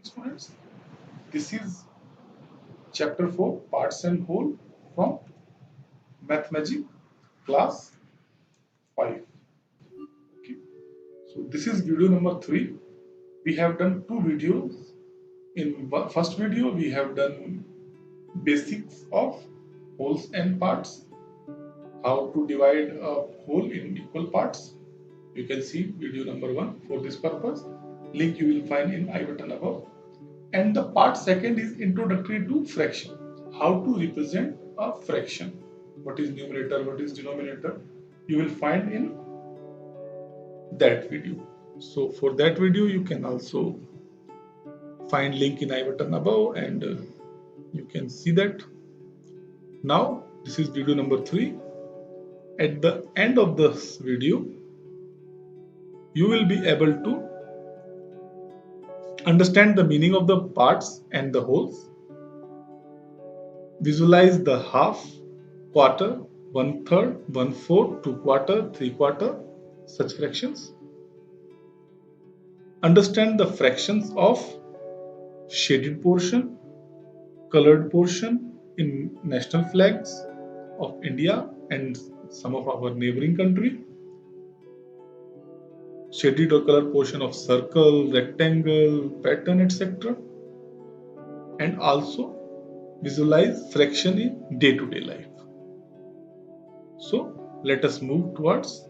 students. This is chapter 4 parts and whole from Math Magic class 5. Okay. So this is video number 3. We have done two videos. In first video we have done basics of wholes and parts, how to divide a whole in equal parts. You can see video number 1 for this purpose. Link you will find in I button above. And the part second is introductory to fraction. How to represent a fraction. What is numerator, what is denominator, you will find in that video. So for that video you can also find link in I button above, and you can see that. Now this is video number 3. At the end of this video you will be able to understand the meaning of the parts and the wholes, visualize the half, quarter, 1/3, 1/4, 2/4, 3/4, such fractions. Understand the fractions of shaded portion, colored portion in national flags of India and some of our neighboring country, shaded or colored portion of circle, rectangle, pattern, etc. And also visualize fraction in day-to-day life. So let us move towards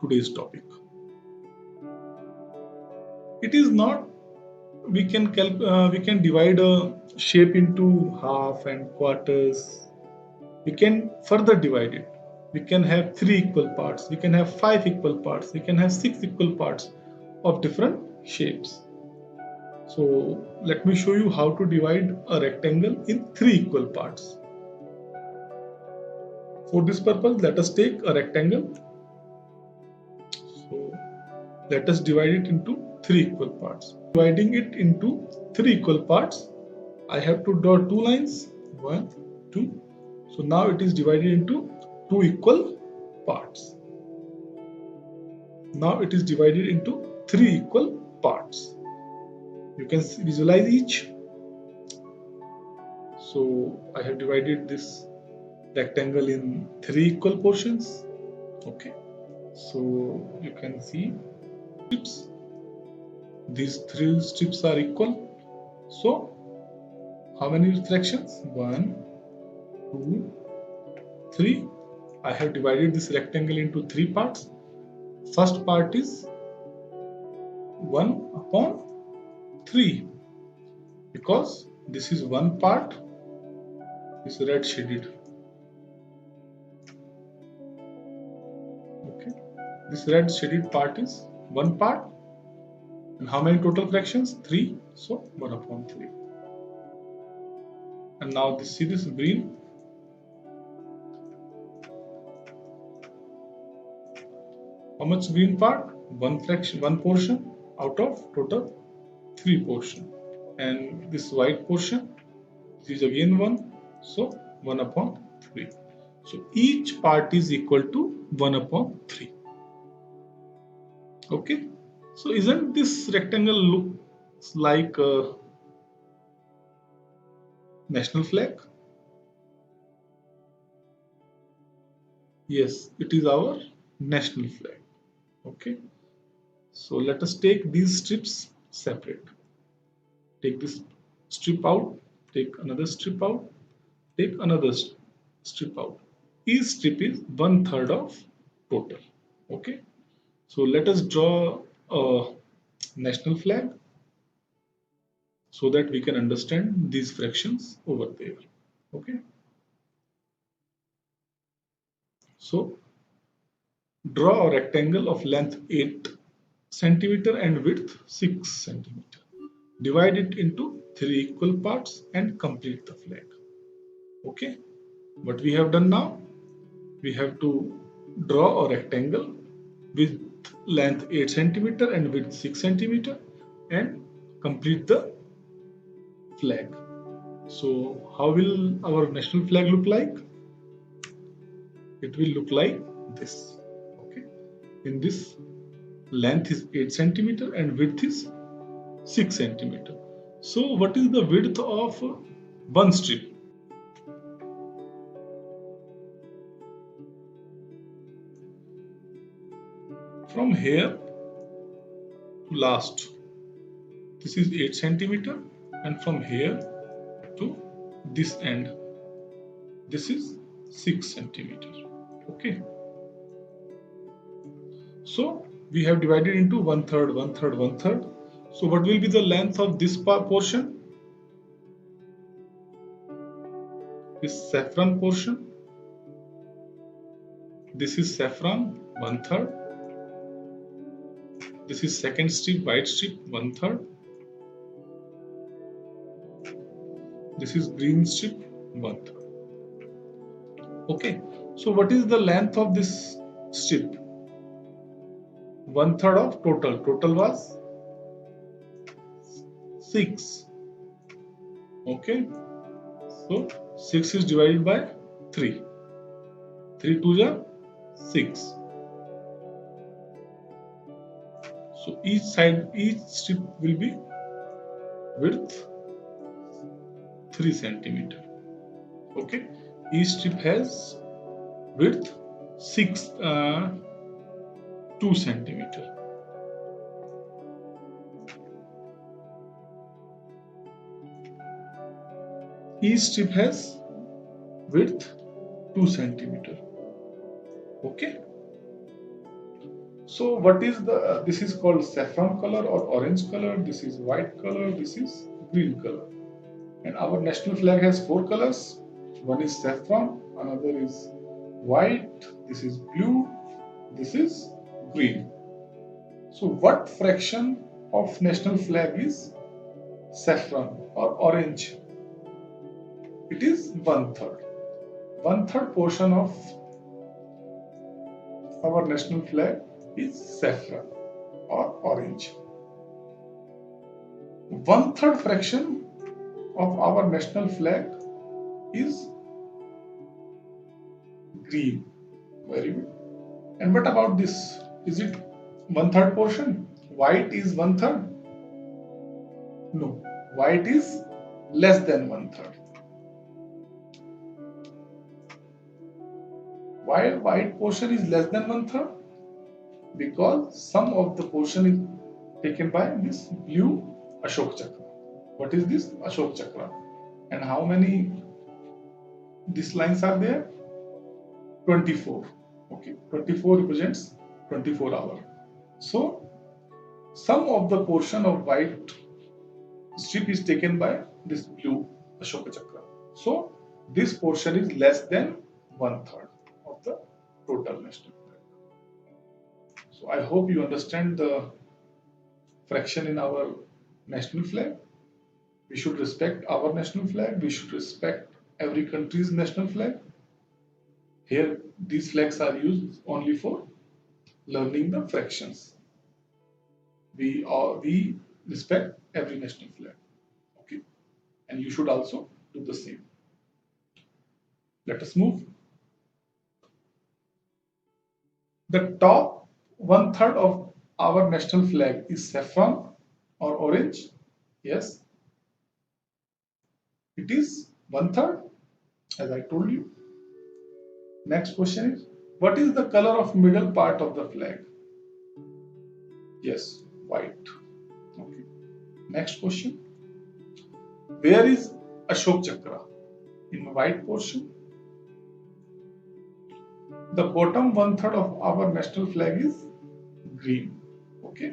today's topic. It is not we can divide a shape into half and quarters. We can further divide it. We can have 3 equal parts. We can have 5 equal parts. We can have 6 equal parts of different shapes. So let me show you how to divide a rectangle in 3 equal parts. For this purpose, let us take a rectangle. So let us divide it into 3 equal parts. Dividing it into 3 equal parts, I have to draw 2 lines, 1, 2. So now it is divided into 2 equal parts. Now it is divided into 3 equal parts. You can visualize each. So I have divided this rectangle in 3 equal portions. Okay. So you can see strips. These 3 strips are equal. So how many fractions? 1, 2, 3. I have divided this rectangle into 3 parts. First part is 1/3 because this is one part, is red shaded. Okay, this red shaded part is one part. And how many total fractions? 3. So 1/3. And now see this green. How much green part? One fraction, one portion out of total 3 portion. And this white portion, this is again 1. So 1/3. So each part is equal to 1/3. Okay. So isn't this rectangle looks like a national flag? Yes, it is our national flag. Okay. So let us take these strips separate. Take this strip out, take another strip out, take another strip out. Each strip is 1/3 of total. Okay. So let us draw a national flag so that we can understand these fractions over there. Okay. So draw a rectangle of length 8 centimeter and width 6 centimeter. Divide it into 3 equal parts and complete the flag. Okay. What we have done now? We have to draw a rectangle with length 8 centimeter and width 6 centimeter and complete the flag. So how will our national flag look like? It will look like this. Okay. In this, length is 8 centimeter and width is 6 centimeter. So what is the width of one strip? From here to last, this is 8 centimeter, and from here to this end, this is 6 centimeter. Okay. So we have divided into 1/3, 1/3, 1/3. So what will be the length of this portion? This saffron portion. This is saffron, 1/3. This is second strip, white strip, 1/3. This is green strip, 1/3. Okay. So what is the length of this strip? 1/3 of total. Total was 6. Okay. So 6 is divided by 3. 3 2 are 6. So each strip will be width 3 centimeter. Okay. Each strip has width 2 centimeter. Each strip has width 2 centimeter. Okay. So what is the this is called saffron color or orange color, this is white color, this is green color. And our national flag has 4 colors. One is saffron, another is white, this is blue, this is green. So what fraction of national flag is saffron or orange? It is 1/3. 1/3 portion of our national flag is saffron or orange. 1/3 fraction of our national flag is green. Very good. And what about this? Is it 1/3 portion? White is 1/3? No. White is less than 1/3. Why white portion is less than 1/3? Because some of the portion is taken by this blue Ashok Chakra. What is this Ashok Chakra? And how many these lines are there? 24. Okay, 24 represents 24 hours. So some of the portion of white strip is taken by this blue Ashoka Chakra. So this portion is less than 1/3 of the total national flag. So I hope you understand the fraction in our national flag. We should respect our national flag. We should respect every country's national flag. Here, these flags are used only for learning the fractions. We respect every national flag. Okay, and you should also do the same. Let us move. The top 1/3 of our national flag is saffron or orange. Yes, it is 1/3, as I told you. Next question is, what is the color of middle part of the flag? Yes, white. Okay. Next question. Where is Ashok Chakra? In the white portion. The bottom 1/3 of our national flag is green. Okay.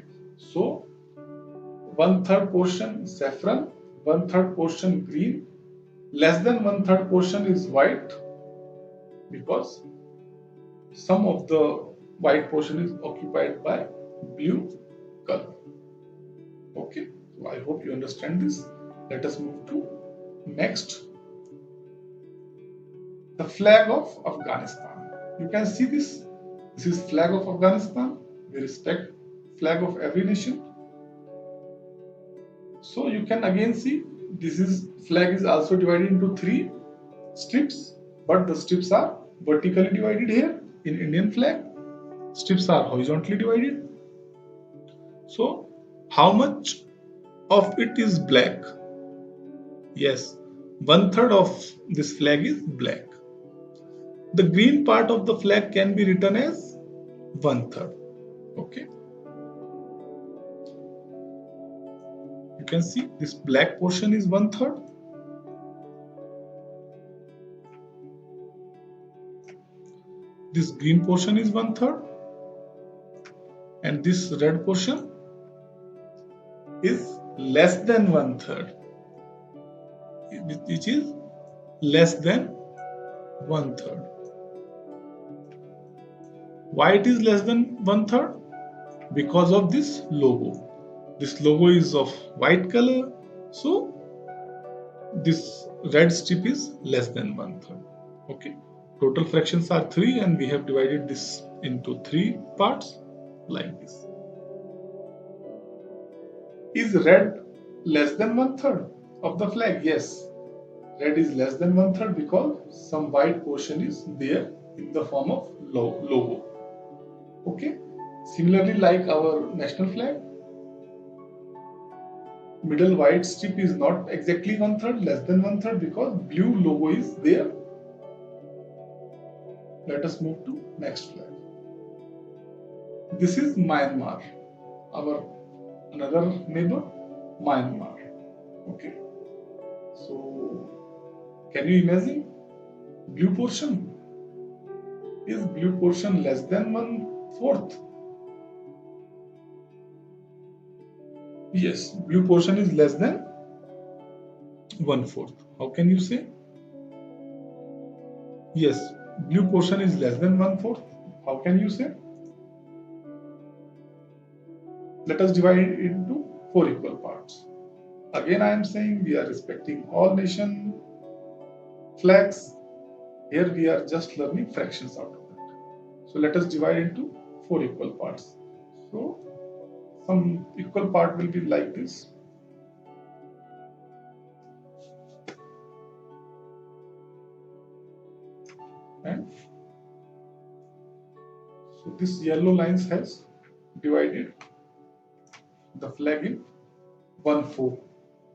So 1/3 portion saffron, 1/3 portion green, less than 1/3 portion is white, because some of the white portion is occupied by blue color. Okay, so I hope you understand this. Let us move to next. The flag of Afghanistan. You can see this. This is flag of Afghanistan. We respect flag of every nation. So you can again see this is flag is also divided into 3 strips, but the strips are vertically divided here. In Indian flag, strips are horizontally divided. So how much of it is black. Yes, 1/3 of this flag is black. The green part of the flag can be written as 1/3. Okay. You can see this black portion is 1/3. This green portion is 1/3. And this red portion is less than 1/3. Which is less than 1/3. Why it is less than 1/3? Because of this logo. This logo is of white color, so this red strip is less than 1/3. Okay. Total fractions are 3 and we have divided this into 3 parts like this. Is red less than 1/3 of the flag? Yes. Red is less than 1/3 because some white portion is there in the form of logo. Okay. Similarly, like our national flag, middle white strip is not exactly 1/3, less than 1/3 because blue logo is there. Let us move to next flag. This is Myanmar, our another neighbor, Myanmar. Okay. So, can you imagine blue portion? Is blue portion less than 1/4? Yes, blue portion is less than 1/4. How can you say? Yes, blue portion is less than 1/4. How can you say? Let us divide it into 4 equal parts. Again, I am saying we are respecting all nation flags. Here we are just learning fractions out of that. So let us divide into 4 equal parts. So some equal part will be like this. And so this yellow lines has divided the flag in 1/4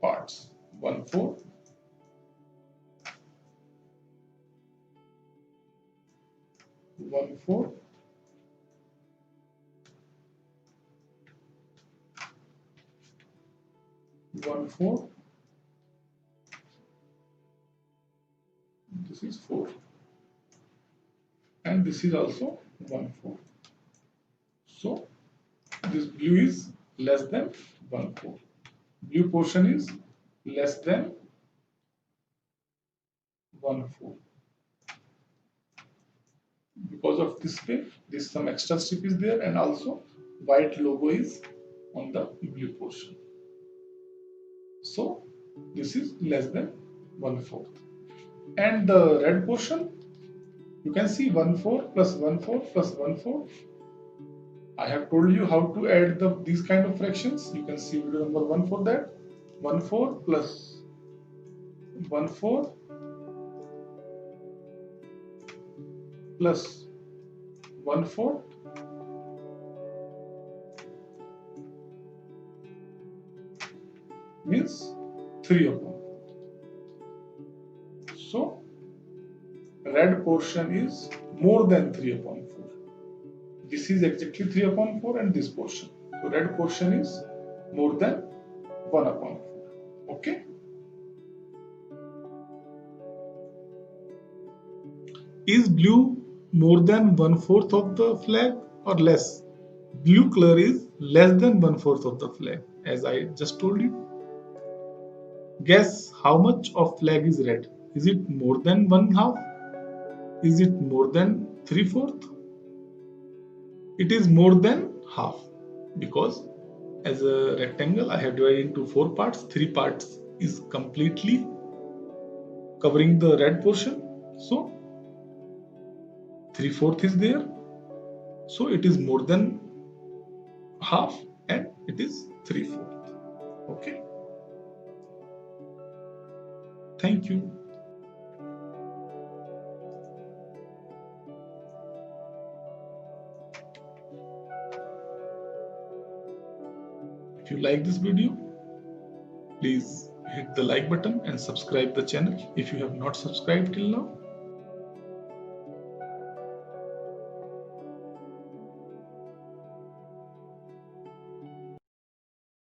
parts. 1/4, 1/4, 1/4. This is 4. And this is also 1/4. So this blue is less than 1/4. Blue portion is less than 1/4. Because of this way, this some extra strip is there and also white logo is on the blue portion. So this is less than 1/4. And the red portion, you can see 1/4 plus 1/4 plus 1/4. I have told you how to add these kind of fractions. You can see video number 1 for that. 1/4 plus 1/4 plus 1/4 means 3/4. So red portion is more than 3/4. This is exactly 3/4 and this portion. So red portion is more than 1/4. Okay. Is blue more than 1/4 of the flag or less? Blue color is less than 1/4 of the flag, as I just told you. Guess how much of flag is red? Is it more than 1/2? Is it more than 3/4? It is more than half because as a rectangle I have divided into 4 parts. 3 parts is completely covering the red portion. So 3/4 is there. So it is more than half and it is 3/4. Okay. Thank you. If you like this video, Please hit the like button and subscribe the channel if you have not subscribed till now.